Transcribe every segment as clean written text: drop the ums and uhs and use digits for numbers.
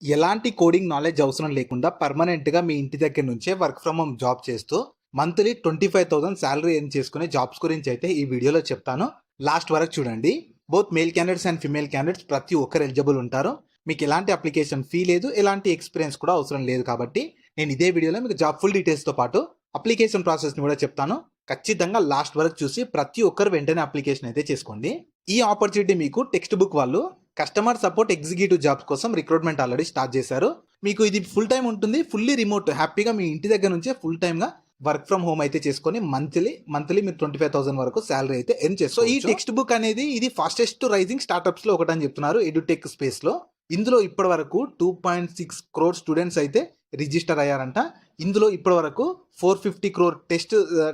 ఎలాంటి coding knowledge అవసరం లేకుండా పర్మనెంట్‌గా మీ ఇంటి దగ్గర నుంచే వర్క్ ఫ్రమ్ హోమ్ జాబ్ చేస్తూ మంత్లీ 25,000 సాలరీ ఎర్న్ చేసుకునే జాబ్స్ గురించి అయితే ఈ వీడియోలో చెప్తాను. లాస్ట్ వరకు చూడండి. Both male candidates and female candidates ప్రతి ఒక్కరు ఎలిజిబుల్ ఉంటారు. మీకు ఎలాంటి అప్లికేషన్ ఫీ లేదు, ఎలాంటి ఎక్స్‌పీరియన్స్ కూడా అవసరం లేదు కాబట్టి నేను ఇదే వీడియోలో మీకు జాబ్ ఫుల్ డీటెయిల్స్‌తో పాటు అప్లికేషన్ ప్రాసెస్‌ని కూడా చెప్తాను. ఖచ్చితంగా లాస్ట్ వరకు చూసి ప్రతి ఒక్కరు వెంటనే అప్లికేషన్ అయితే చేసుకోండి. ఈ ఆపర్చునిటీ మీకు టెక్స్ట్ బుక్ వాళ్ళు కస్టమర్ సపోర్ట్ ఎగ్జిక్యూటివ్ జాబ్స్ కోసం రిక్రూట్మెంట్ ఆల్రెడీ స్టార్ట్ చేశారు. మీకు ఇది ఫుల్ టైం ఉంటుంది, ఫుల్లీ రిమోట్, హ్యాపీగా మీ ఇంటి దగ్గర నుంచే ఫుల్ టైమ్గా వర్క్ ఫ్రమ్ హోమ్ అయితే చేసుకొని మంత్లీ మీరు 25,000 వరకు శాలరీ అయితే ఎర్న్ చేస్తారు. సో ఈ టెక్స్ట్ బుక్ అనేది ఇది ఫాస్టెస్ట్ రైజింగ్ స్టార్ట్అప్స్ లో ఒకటని చెప్తున్నారు ఎడ్యుటెక్ స్పేస్ లో. ఇందులో ఇప్పటి వరకు 2.6 crore స్టూడెంట్స్ అయితే రిజిస్టర్ అయ్యారంట. ఇందులో ఇప్పటి వరకు 450 crore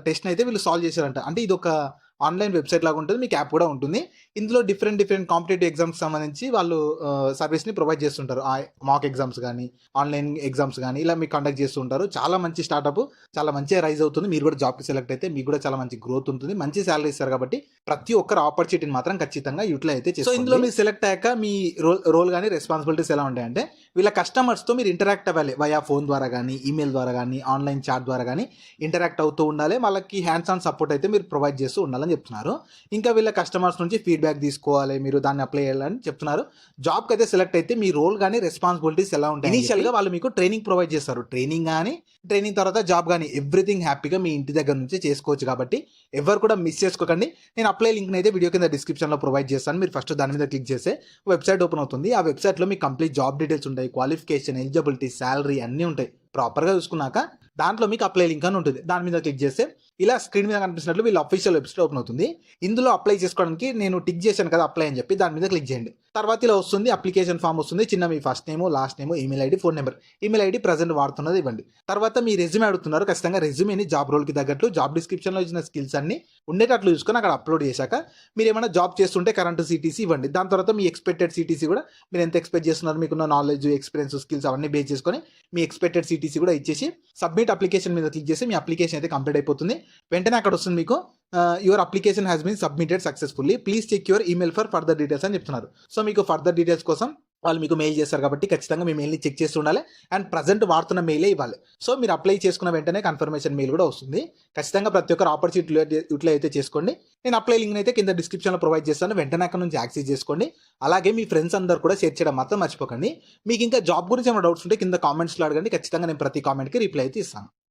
టెస్ట్ అయితే వీళ్ళు సాల్వ్ చేశారంట. అంటే ఇది ఒక ఆన్లైన్ వెబ్సైట్ లాగా ఉంటుంది, మీకు యాప్ కూడా ఉంటుంది. ఇందులో డిఫరెంట్ కాంపిటేటివ్ ఎగ్జామ్స్ సంబంధించి వాళ్ళు సర్వీస్ని ప్రొవైడ్ చేస్తుంటారు. మాక్ ఎగ్జామ్స్ కానీ, ఆన్లైన్ ఎగ్జామ్స్ కానీ ఇలా మీకు కండక్ట్ చేస్తుంటారు. చాలా మంచి స్టార్ట్అప్, చాలా మంచిగా రైజ్ అవుతుంది. మీరు కూడా జాబ్కి సెలెక్ట్ అయితే మీకు కూడా చాలా మంచి గ్రోత్ ఉంటుంది, మంచి శాలరీ ఇస్తారు. కాబట్టి ప్రతి ఒక్కరు ఆపర్చునిటీని మాత్రం ఖచ్చితంగా యూటిలైజ్ అయితే చేస్తారు. సో ఇందులో మీరు సెలెక్ట్ అయ్యాక మీ రోల్ కానీ రెస్పాన్సిబిలిటీస్ ఎలా ఉంటాయంటే, వీళ్ళ కస్టమర్స్తో మీరు ఇంటరాక్ట్ అవ్వాలి. వయా ఫోన్ ద్వారా కానీ, ఈమెయిల్ ద్వారా కానీ, ఆన్లైన్ చాట్ ద్వారా కానీ ఇంటరాక్ట్ అవుతూ ఉండాలి. వాళ్ళకి హ్యాండ్స్ ఆన్ సపోర్ట్ అయితే మీరు ప్రొవైడ్ చేస్తూ ఉండాలని చెప్తున్నారు. ఇంకా వీళ్ళ కస్టమర్స్ నుంచి ఫీడ్బ్యాక్ తీసుకోవాలి, మీరు దాన్ని అప్లై చేయాలని చెప్తున్నారు. జాబ్కి అయితే సెలెక్ట్ అయితే మీ రోల్ కానీ రెస్పాన్సిబిలిటీస్ ఎలా ఉంటాయి, ఇనిషియల్గా వాళ్ళు మీకు ట్రైనింగ్ ప్రొవైడ్ చేస్తారు. ట్రైనింగ్ తర్వాత జాబ్ కానీ ఎవ్రీథింగ్ హ్యాపీగా మీ ఇంటి దగ్గర నుంచి చేసుకోవచ్చు. కాబట్టి ఎవరు కూడా మిస్ చేసుకోకండి. నేను అప్లై లింక్ అయితే వీడియో కింద డిస్క్రిప్షన్లో ప్రొవైడ్ చేస్తాను. మీరు ఫస్ట్ దాని మీద క్లిక్ చేస్తే వెబ్సైట్ ఓపెన్ అవుతుంది. ఆ వెబ్సైట్లో మీకు కంప్లీట్ జాబ్ డీటెయిల్స్ ఉంటాయి, క్వాలిఫికేషన్, ఎలిజిబిలిటీ, శాలరీ అన్నీ ఉంటాయి. ప్రాపర్గా చూసుకున్నాక దాంట్లో మీకు అప్లై లింక్ అని ఉంటుంది. దాని మీద క్లిక్ చేస్తే ఇలా స్క్రీన్ మీద కనిపిస్తున్నట్లు వీళ్ళ అఫీషియల్ వెబ్సైట్ ఓపెన్ అవుతుంది. ఇందులో అప్లై చేసుకోవడానికి నేను టిక్ చేశాను కదా అప్లై అని చెప్పి, దాని మీద క్లిక్ చేయండి. తర్వాత ఇలా వస్తుంది, అప్లికేషన్ ఫామ్ వస్తుంది. చిన్న మీ first name, last name, email ID, phone number. Email ID present వాడుతున్నది ఇవ్వండి. తర్వాత మీ రెజ్యూమే అడుగుతున్నారు. ఖచ్చితంగా రెజ్యూమేని జాబ్ రోల్కి తగ్గట్లు జాబ్ డిస్క్రిప్షన్లో ఇచ్చిన స్కిల్స్ అన్ని ఉండేటట్లు చూసుకొని అక్కడ అప్లోడ్ చేశాక మీరు ఏమైనా జాబ్ చేస్తుంటే కరెంట్ సిటీసీ ఇవ్వండి. దాని తర్వాత మీ ఎక్స్పెక్టెడ్ సిటీసీ కూడా మీరు ఎంత ఎక్స్పెక్ట్ చేస్తున్నారు, మీకున్న నాలెడ్జ్, ఎక్స్పీరియన్స్, స్కిల్స్ అవన్నీ బేస్ చేసుకొని మీ ఎక్స్పెక్టెడ్ సిటీసీ కూడా ఇచ్చేసి సబ్మిట్ అప్లికేషన్ మీద క్లిక్ చేసి మీ అప్లికేషన్ అయితే కంప్లీట్ అయిపోతుంది. వెంటనే అక్కడ వస్తుంది మీకు your application has been submitted successfully, please check your email for further details అని చెప్తున్నారు. సో మీకు ఫర్దర్ డీటెయిల్స్ కోసం వాళ్ళు మీకు మెయిల్ చేస్తారు కాబట్టి ఖచ్చితంగా మీ మెయిల్ని చెక్ చేస్తూ ఉండాలి. అండ్ ప్రజెంట్ వాడుతున్న మెయిలే ఇవ్వాలి. సో మీరు అప్లై చేసుకున్న వెంటనే కన్ఫర్మేషన్ మెయిల్ కూడా వస్తుంది. ఖచ్చితంగా ప్రతి ఒక్కరు ఆపర్చునిటీ యూటిలైజ్ అయితే చేసుకోండి. నేను అప్లై లింక్ అయితే కింద డిస్క్రిప్షన్లో ప్రొవైడ్ చేస్తాను. వెంటనే అక్కడ నుంచి యాక్సెస్ చేసుకోండి. అలాగే మీ ఫ్రెండ్స్ అందరూ కూడా షేర్ చేయడం మాత్రం మర్చిపోకండి. మీకు ఇంకా జాబ్ గురించి ఏమైనా డౌట్స్ ఉంటే కింద కామెంట్స్లో అడగండి. ఖచ్చితంగా నేను ప్రతి కామెంట్కి రిప్లై అయితే ఇస్తాను.